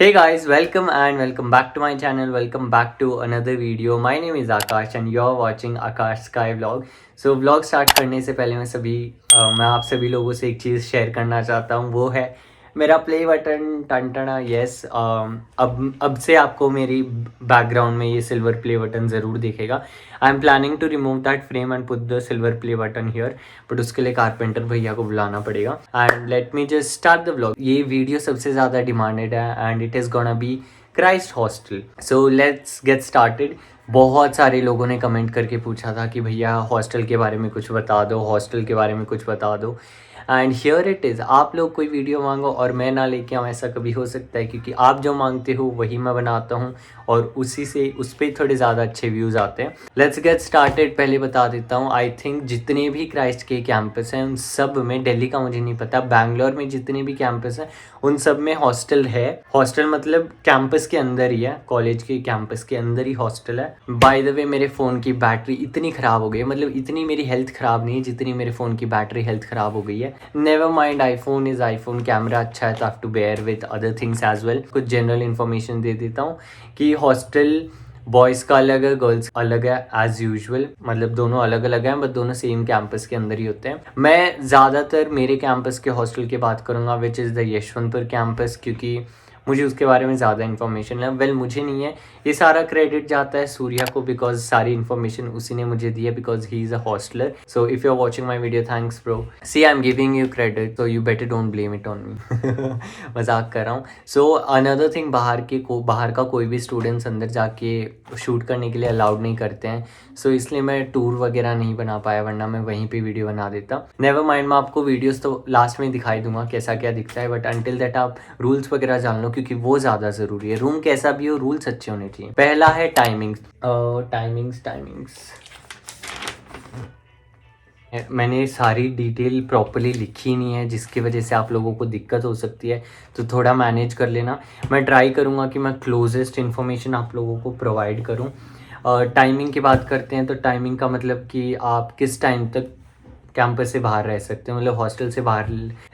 Hey guys, welcome and welcome back to my channel. Welcome back to another video. My name is Akash and you're watching Akash Sky Vlog. So vlog start करने से पहले मैं आप सभी लोगों से एक चीज़ शेयर करना चाहता हूँ, वो है मेरा प्ले बटन टनटना। यस, अब से आपको मेरी बैकग्राउंड में ये सिल्वर प्ले बटन ज़रूर दिखेगा। I am planning to remove that frame and put the silver play button here, but उसके लिए कारपेंटर भैया को बुलाना पड़ेगा। And let me just start the vlog. ये वीडियो सबसे ज़्यादा डिमांडेड है and it is gonna be Christ hostel. So let's get started. बहुत सारे लोगों ने कमेंट करके पूछा था कि भैया हॉस्टल के बारे में कुछ बता दो, हॉस्टल के बारे में कुछ बता दो। And here it is. आप लोग कोई वीडियो मांगो और मैं ना लेके आऊँ, ऐसा कभी हो सकता है? क्योंकि आप जो मांगते हो वही मैं बनाता हूँ और उसी से उस पर थोड़े ज़्यादा अच्छे व्यूज़ आते हैं। Let's get started. पहले बता देता हूँ, आई थिंक जितने भी क्राइस्ट के कैंपस हैं उन सब में, दिल्ली का मुझे नहीं पता, बैंगलोर में जितने भी कैंपस हैं उन सब में हॉस्टल है। हॉस्टल मतलब कैंपस के अंदर ही है, कॉलेज के कैंपस के अंदर ही हॉस्टल है। बाय द वे, मेरे फ़ोन की बैटरी इतनी ख़राब हो गई है, मतलब इतनी मेरी हेल्थ ख़राब नहीं है जितनी मेरे फ़ोन की बैटरी हेल्थ ख़राब हो गई है। Never mind, iPhone is iPhone, camera अच्छा है तो have to bear with other things as well. कुछ जनरल इन्फॉर्मेशन दे देता हूँ कि हॉस्टल बॉयज़ का अलग है, गर्ल्स का अलग है एज़ यूजुअल, मतलब दोनों अलग अलग हैं बट दोनों सेम कैंपस के अंदर ही होते हैं। मैं ज़्यादातर मेरे कैंपस के हॉस्टल की बात करूँगा which is the Yeshwantpur campus, क्योंकि मुझे उसके बारे में ज़्यादा इन्फॉर्मेशन है। वेल, मुझे नहीं है, ये सारा क्रेडिट जाता है सूर्या को, बिकॉज सारी इन्फॉर्मेशन उसी ने मुझे दी है, because he is a hosteller. So if you are watching my video, thanks bro. See, I am giving you credit, so you better don't blame it on me. मजाक कर रहा हूँ। सो अनदर थिंग, बाहर का कोई भी students अंदर जाके शूट करने के लिए अलाउड नहीं करते हैं। सो इसलिए मैं टूर वगैरह नहीं बना पाया, वरना मैं वहीं पे वीडियो बना देता। नेवर माइंड, मैं आपको वीडियोस तो लास्ट में दिखाई दूंगा कैसा क्या दिखता है, बट अंटिल दैट आप रूल्स वगैरह जान लो, क्योंकि वो ज़्यादा ज़रूरी है। रूम कैसा भी हो, रूल्स अच्छे होने चाहिए। पहला है टाइमिंग्स। टाइमिंग्स मैंने सारी डिटेल प्रॉपरली लिखी नहीं है, जिसकी वजह से आप लोगों को दिक्कत हो सकती है, तो थोड़ा मैनेज कर लेना। मैं ट्राई करूँगा कि मैं क्लोजेस्ट इन्फॉर्मेशन आप लोगों को प्रोवाइड करूँ। टाइमिंग की बात करते हैं तो टाइमिंग का मतलब कि आप किस टाइम तक कैंपस से बाहर रह सकते हो, मतलब हॉस्टल से बाहर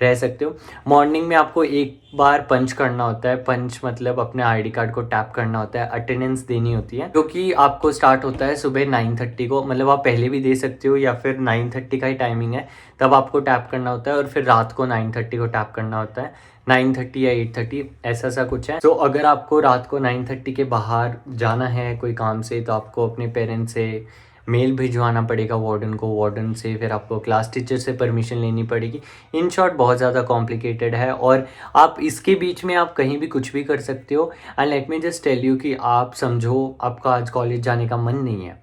रह सकते हो। मॉर्निंग में आपको एक बार पंच करना होता है। पंच मतलब अपने आईडी कार्ड को टैप करना होता है, अटेंडेंस देनी होती है, जो कि आपको स्टार्ट होता है सुबह 9:30 को। मतलब आप पहले भी दे सकते हो या फिर 9:30 का ही टाइमिंग है, तब आपको टैप करना होता है, और फिर रात को 9:30 को टैप करना होता है। 9:30 या 8:30 ऐसा सा कुछ है। तो अगर आपको रात को 9:30 के बाहर जाना है कोई काम से, तो आपको अपने पेरेंट्स से मेल भिजवाना पड़ेगा, वार्डन को, वार्डन से फिर आपको क्लास टीचर से परमिशन लेनी पड़ेगी। इन शॉर्ट बहुत ज़्यादा कॉम्प्लिकेटेड है, और आप इसके बीच में आप कहीं भी कुछ भी कर सकते हो। And let me just tell you कि आप समझो आपका आज कॉलेज जाने का मन नहीं है,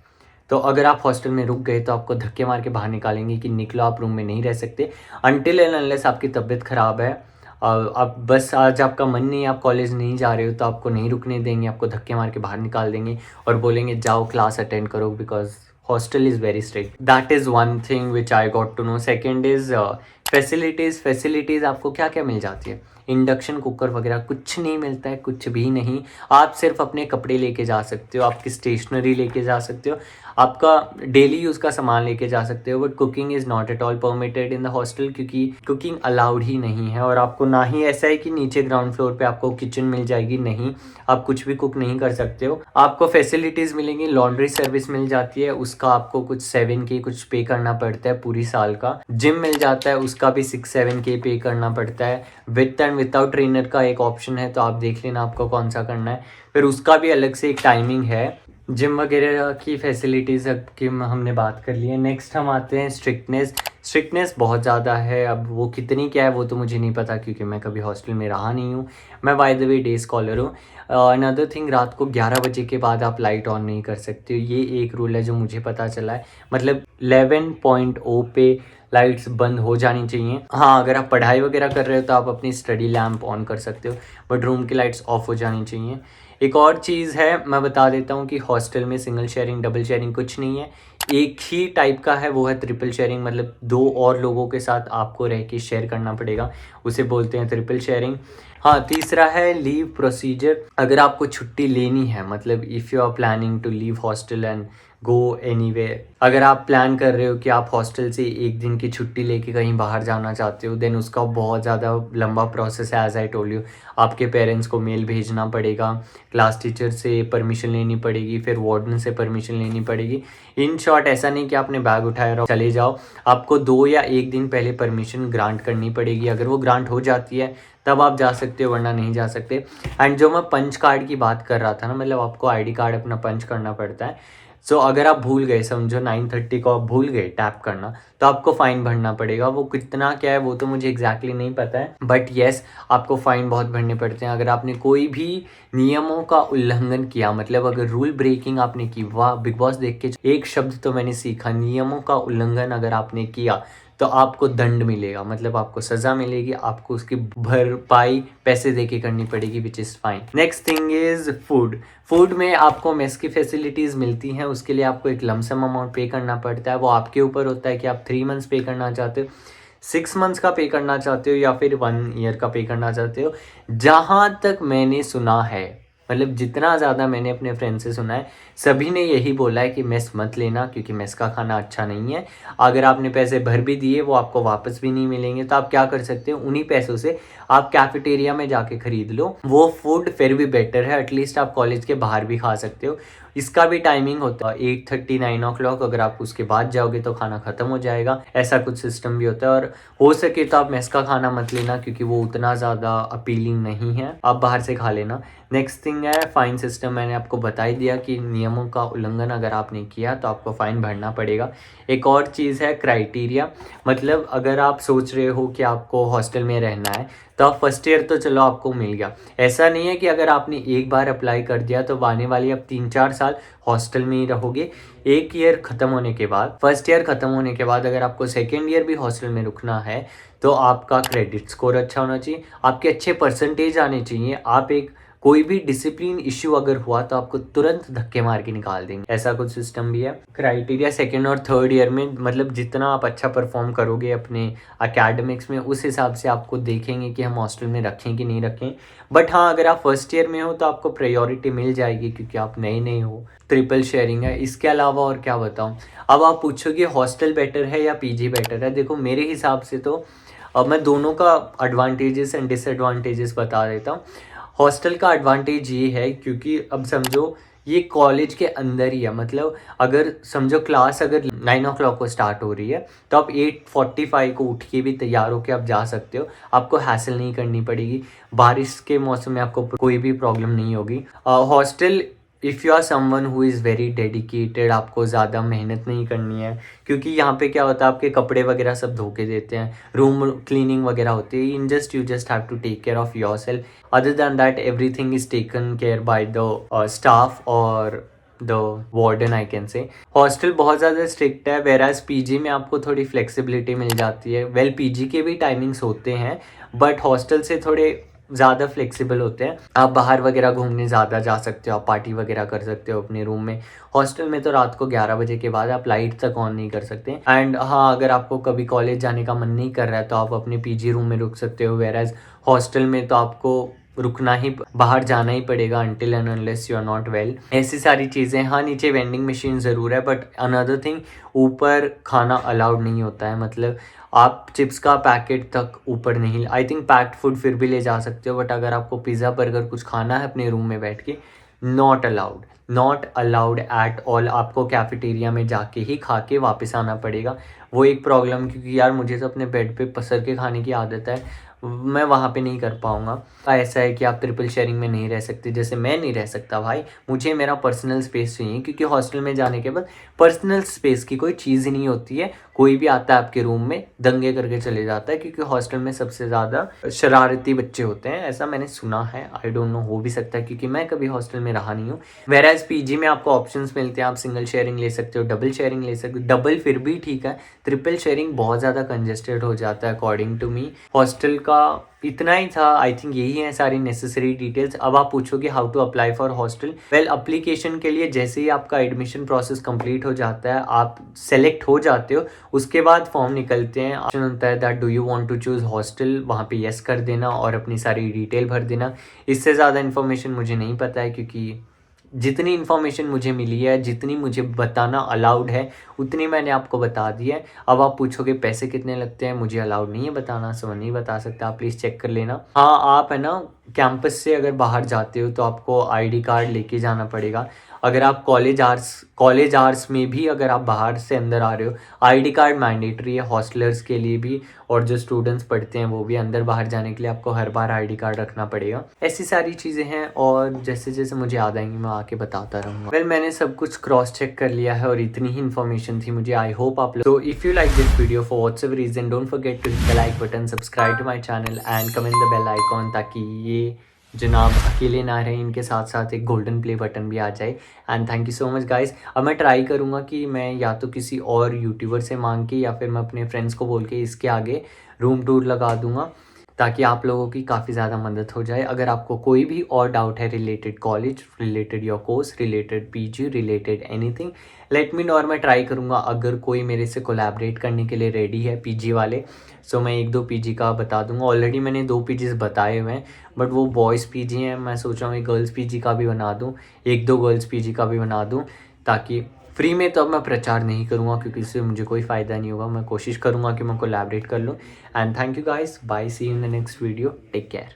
तो अगर आप हॉस्टल में रुक गए तो आपको धक्के मार के बाहर निकालेंगे कि निकलो, आप रूम में नहीं रह सकते अनटिल एंड अनलेस आपकी तबीयत ख़राब है। आप बस आज आपका मन नहीं है, आप कॉलेज नहीं जा रहे हो, तो आपको नहीं रुकने देंगे, आपको धक्के मार के बाहर निकाल देंगे और बोलेंगे जाओ क्लास अटेंड करो, because hostel is very strict. That is one thing which I got to know. Second is facilities आपको क्या क्या मिल जाती है? इंडक्शन कुकर वगैरह कुछ नहीं मिलता है, कुछ भी नहीं। आप सिर्फ अपने कपड़े लेके जा सकते हो, आपकी स्टेशनरी लेके जा सकते हो, आपका डेली यूज़ का सामान लेके जा सकते हो, but cooking is not at all permitted in the hostel, क्योंकि कुकिंग अलाउड ही नहीं है। और आपको ना ही ऐसा है कि नीचे ग्राउंड फ्लोर पे आपको किचन मिल जाएगी, नहीं, आप कुछ भी कुक नहीं कर सकते हो। आपको फैसिलिटीज़ मिलेंगी, लॉन्ड्री सर्विस मिल जाती है, उसका आपको कुछ 7K कुछ पे करना पड़ता है पूरी साल का। जिम मिल जाता है, उसका भी 6-7K पे करना पड़ता है। विथ एंड विदाउट ट्रेनर का एक ऑप्शन है, तो आप देख लेना आपको कौन सा करना है। फिर उसका भी अलग से एक टाइमिंग है। जिम वगैरह की फैसिलिटीज़ की हमने बात कर ली है। नेक्स्ट हम आते हैं स्ट्रिक्टनेस बहुत ज़्यादा है। अब वो कितनी क्या है वो तो मुझे नहीं पता, क्योंकि मैं कभी हॉस्टल में रहा नहीं हूँ। मैं by the way day scholar हूँ। अनदर थिंग, रात को 11 बजे के बाद आप लाइट ऑन नहीं कर सकते हो, ये एक रूल है जो मुझे पता चला है। मतलब 11.0 पे लाइट्स बंद हो जानी चाहिए। हाँ, अगर आप पढ़ाई वगैरह कर रहे हो तो आप अपनी स्टडी लैम्प ऑन कर सकते हो, बट रूम की लाइट्स ऑफ हो जानी चाहिए। एक और चीज़ है, मैं बता देता हूँ कि हॉस्टल में सिंगल शेयरिंग डबल शेयरिंग कुछ नहीं है। एक ही टाइप का है, वो है ट्रिपल शेयरिंग, मतलब 2 और लोगों के साथ आपको रह के शेयर करना पड़ेगा, उसे बोलते हैं ट्रिपल शेयरिंग। हाँ, तीसरा है लीव प्रोसीजर। अगर आपको छुट्टी लेनी है, मतलब if you are planning to leave hostel and go anywhere. अगर आप प्लान कर रहे हो कि आप हॉस्टल से एक दिन की छुट्टी लेके कहीं बाहर जाना चाहते हो, देन उसका बहुत ज़्यादा लंबा प्रोसेस है। एज आई टोल्ड यू, आपके पेरेंट्स को मेल भेजना पड़ेगा, क्लास टीचर से परमिशन लेनी पड़ेगी, फिर वार्डन से परमिशन लेनी पड़ेगी। इन शॉर्ट, ऐसा नहीं कि आपने बैग उठाया और चले जाओ, आपको 2 या 1 दिन पहले परमिशन ग्रांट करनी पड़ेगी। अगर वो ग्रांट हो जाती है तब आप जा सकते हो, वरना नहीं जा सकते। एंड जो मैं पंच कार्ड की बात कर रहा था ना, मतलब आपको आईडी कार्ड अपना पंच करना पड़ता है। सो अगर आप भूल गए, समझो 9:30 को आप भूल गए टैप करना, तो आपको फ़ाइन भरना पड़ेगा। वो कितना क्या है वो तो मुझे एग्जैक्टली नहीं पता है, बट येस, आपको फ़ाइन बहुत भरने पड़ते हैं अगर आपने कोई भी नियमों का उल्लंघन किया। मतलब अगर रूल ब्रेकिंग आपने की, वाह, बिग बॉस देख के एक शब्द तो मैंने सीखा, नियमों का उल्लंघन अगर आपने किया तो आपको दंड मिलेगा, मतलब आपको सज़ा मिलेगी, आपको उसकी भरपाई पैसे दे के करनी पड़ेगी, which is fine. Next thing is food. Food में आपको मेस की फैसिलिटीज़ मिलती हैं, उसके लिए आपको एक लमसम अमाउंट पे करना पड़ता है। वो आपके ऊपर होता है कि आप 3 मंथ्स पे करना चाहते हो, 6 मंथ्स का पे करना चाहते हो, या फिर 1 ईयर का पे करना चाहते हो। जहाँ तक मैंने सुना है, मतलब जितना ज़्यादा मैंने अपने फ्रेंड से सुना है, सभी ने यही बोला है कि मेस मत लेना, क्योंकि मेस का खाना अच्छा नहीं है। अगर आपने पैसे भर भी दिए, वो आपको वापस भी नहीं मिलेंगे। तो आप क्या कर सकते हो, उन्हीं पैसों से आप कैफेटेरिया में जाके खरीद लो, वो फूड फिर भी बेटर है। एटलीस्ट आप कॉलेज के बाहर भी खा सकते हो। इसका भी टाइमिंग होता है 8:30 9 o'clock। अगर आप उसके बाद जाओगे तो खाना ख़त्म हो जाएगा, ऐसा कुछ सिस्टम भी होता है। और हो सके तो आप मेस का खाना मत लेना, क्योंकि वो उतना ज़्यादा अपीलिंग नहीं है, आप बाहर से खा लेना। नेक्स्ट थिंग है फ़ाइन सिस्टम। मैंने आपको बता ही दिया कि नियमों का उल्लंघन अगर आपने किया तो आपको फ़ाइन भरना पड़ेगा। एक और चीज़ है क्राइटेरिया, मतलब अगर आप सोच रहे हो कि आपको हॉस्टल में रहना है, तो आप फर्स्ट ईयर तो चलो आपको मिल गया। ऐसा नहीं है कि अगर आपने एक बार अप्लाई कर दिया तो आने वाली अब 3-4 साल हॉस्टल में ही रहोगे। एक ईयर ख़त्म होने के बाद, फर्स्ट ईयर ख़त्म होने के बाद अगर आपको सेकेंड ईयर भी हॉस्टल में रुकना है तो आपका क्रेडिट स्कोर अच्छा होना चाहिए, आपके अच्छे परसेंटेज आने चाहिए। आप एक कोई भी डिसिप्लिन इश्यू अगर हुआ तो आपको तुरंत धक्के मार के निकाल देंगे, ऐसा कुछ सिस्टम भी है। क्राइटेरिया सेकेंड और थर्ड ईयर में, मतलब जितना आप अच्छा परफॉर्म करोगे अपने एकेडमिक्स में, उस हिसाब से आपको देखेंगे कि हम हॉस्टल में रखें कि नहीं रखें। बट हाँ, अगर आप फर्स्ट ईयर में हो तो आपको प्रायोरिटी मिल जाएगी, क्योंकि आप नए नए हो। ट्रिपल शेयरिंग है। इसके अलावा और क्या बताऊँ। अब आप पूछोगे हॉस्टल बेटर है या पीजी बेटर है। देखो मेरे हिसाब से तो अब मैं दोनों का एडवांटेजेस एंड डिसएडवांटेजेस बता देता हूँ। हॉस्टल का एडवांटेज ये है, क्योंकि अब समझो ये कॉलेज के अंदर ही है। मतलब अगर समझो क्लास अगर 9 o'clock को स्टार्ट हो रही है तो आप 8:45 को उठ के भी तैयार होकर आप जा सकते हो, आपको हैसल नहीं करनी पड़ेगी। बारिश के मौसम में आपको कोई भी प्रॉब्लम नहीं होगी। Hostel, if you are someone who is very dedicated, आपको ज़्यादा मेहनत नहीं करनी है, क्योंकि यहाँ पे क्या होता है, आपके कपड़े वगैरह सब धो के देते हैं, रूम क्लीनिंग वगैरह होती है। You just have to take care of yourself. Other than that everything is taken care by the staff और the warden, I can say. Hostel बहुत ज़्यादा स्ट्रिक्ट है, वेराज पीजी में आपको थोड़ी फ्लेक्सिबिलिटी मिल जाती है। वेल, पीजी के भी टाइमिंग्स होते हैं, बट हॉस्टल से थोड़े ज़्यादा फ्लेक्सिबल होते हैं। आप बाहर वगैरह घूमने ज़्यादा जा सकते हो, आप पार्टी वगैरह कर सकते हो अपने रूम में। हॉस्टल में तो रात को 11 बजे के बाद आप लाइट तक ऑन नहीं कर सकते। एंड हाँ, अगर आपको कभी कॉलेज जाने का मन नहीं कर रहा है तो आप अपने पीजी रूम में रुक सकते हो। वेराज हॉस्टल में तो आपको रुकना ही, बाहर जाना ही पड़ेगा until and unless you are not well। ऐसी सारी चीज़ें। हाँ, नीचे वेंडिंग मशीन ज़रूर है, बट अनदर थिंग, ऊपर खाना अलाउड नहीं होता है। मतलब आप चिप्स का पैकेट तक ऊपर नहीं, आई थिंक पैक्ड फूड फिर भी ले जा सकते हो, बट अगर आपको पिज़्ज़ा बर्गर कुछ खाना है अपने रूम में बैठ के, not allowed, not allowed at all. आपको कैफेटेरिया में जाके ही खा के वापस आना पड़ेगा। वो एक प्रॉब्लम, क्योंकि यार मुझे तो अपने बेड पे पसर के खाने की आदत है, मैं वहाँ पे नहीं कर पाऊँगा। ऐसा है कि आप ट्रिपल शेयरिंग में नहीं रह सकते, जैसे मैं नहीं रह सकता भाई, मुझे मेरा पर्सनल स्पेस चाहिए, क्योंकि हॉस्टल में जाने के बाद पर्सनल स्पेस की कोई चीज़ ही नहीं होती है। कोई भी आता है आपके रूम में दंगे करके चले जाता है, क्योंकि हॉस्टल में सबसे ज़्यादा शरारती बच्चे होते हैं, ऐसा मैंने सुना है। आई डोंट नो, हो भी सकता है, क्योंकि मैं कभी हॉस्टल में रहा नहीं हूँ। वेराज पीजी में आपको ऑप्शंस मिलते हैं, आप सिंगल शेयरिंग ले सकते हो, डबल शेयरिंग ले सकते हो। डबल फिर भी ठीक है, ट्रिपल शेयरिंग बहुत ज़्यादा कंजेस्टेड हो जाता है अकॉर्डिंग टू मी। हॉस्टल का इतना ही था, आई थिंक यही है सारी नेसेसरी डिटेल्स। अब आप पूछोगे how to apply for hostel. Well, application के लिए जैसे ही आपका एडमिशन प्रोसेस कंप्लीट हो जाता है, आप सेलेक्ट हो जाते हो, उसके बाद फॉर्म निकलते हैं। ऑप्शन होता है that do you want to choose hostel, वहाँ पे येस कर देना और अपनी सारी डिटेल भर देना। इससे ज़्यादा इन्फॉर्मेशन मुझे नहीं पता है, क्योंकि जितनी इन्फॉर्मेशन मुझे मिली है, जितनी मुझे बताना अलाउड है, उतनी मैंने आपको बता दी है। अब आप पूछोगे पैसे कितने लगते हैं, मुझे अलाउड नहीं है बताना, सो नहीं बता सकता, आप प्लीज़ चेक कर लेना। हाँ, आप है ना कैंपस से अगर बाहर जाते हो तो आपको आईडी कार्ड लेके जाना पड़ेगा। अगर आप कॉलेज आवर्स में भी अगर आप बाहर से अंदर आ रहे हो, आईडी कार्ड मैंडेटरी है हॉस्टलर्स के लिए भी, और जो स्टूडेंट्स पढ़ते हैं वो भी। अंदर बाहर जाने के लिए आपको हर बार आईडी कार्ड रखना पड़ेगा। ऐसी सारी चीज़ें हैं, और जैसे जैसे मुझे याद आएंगी मैं आके बताता रहूँगा। वेल, मैंने सब कुछ क्रॉस चेक कर लिया है और इतनी ही इन्फॉर्मेशन थी मुझे। आई होप आप लोग, तो if you like this video for whatsoever reason, don't forget to hit the like button, subscribe to my channel and comment the bell icon, ताकि ये जनाब अकेले ना रहें, इनके साथ साथ एक गोल्डन प्ले बटन भी आ जाए। And thank you so much guys. अब मैं ट्राई करूँगा कि मैं या तो किसी और यूट्यूबर से मांग के या फिर मैं अपने फ्रेंड्स को बोल के इसके आगे रूम टूर लगा दूँगा, ताकि आप लोगों की काफ़ी ज़्यादा मदद हो जाए। अगर आपको कोई भी और डाउट है related college, related your course, related PG, related anything, let me know, और मैं ट्राई करूँगा अगर कोई मेरे से कोलैबोरेट करने के लिए रेडी है पीजी वाले, सो मैं 1-2 पीजी का बता दूंगा। ऑलरेडी मैंने 2 पीजीज बताए हुए हैं, बट वो बॉयज़ पीजी हैं। मैं सोच रहा हूँ एक गर्ल्स पीजी का भी बना दूँ, 1-2 गर्ल्स पीजी का भी बना दूँ, ताकि फ्री में तो अब मैं प्रचार नहीं करूँगा क्योंकि इससे मुझे कोई फ़ायदा नहीं होगा। मैं कोशिश करूँगा कि मैं कोलैबोरेट कर लूँ। And thank you guys, bye, see you in the next video, take care.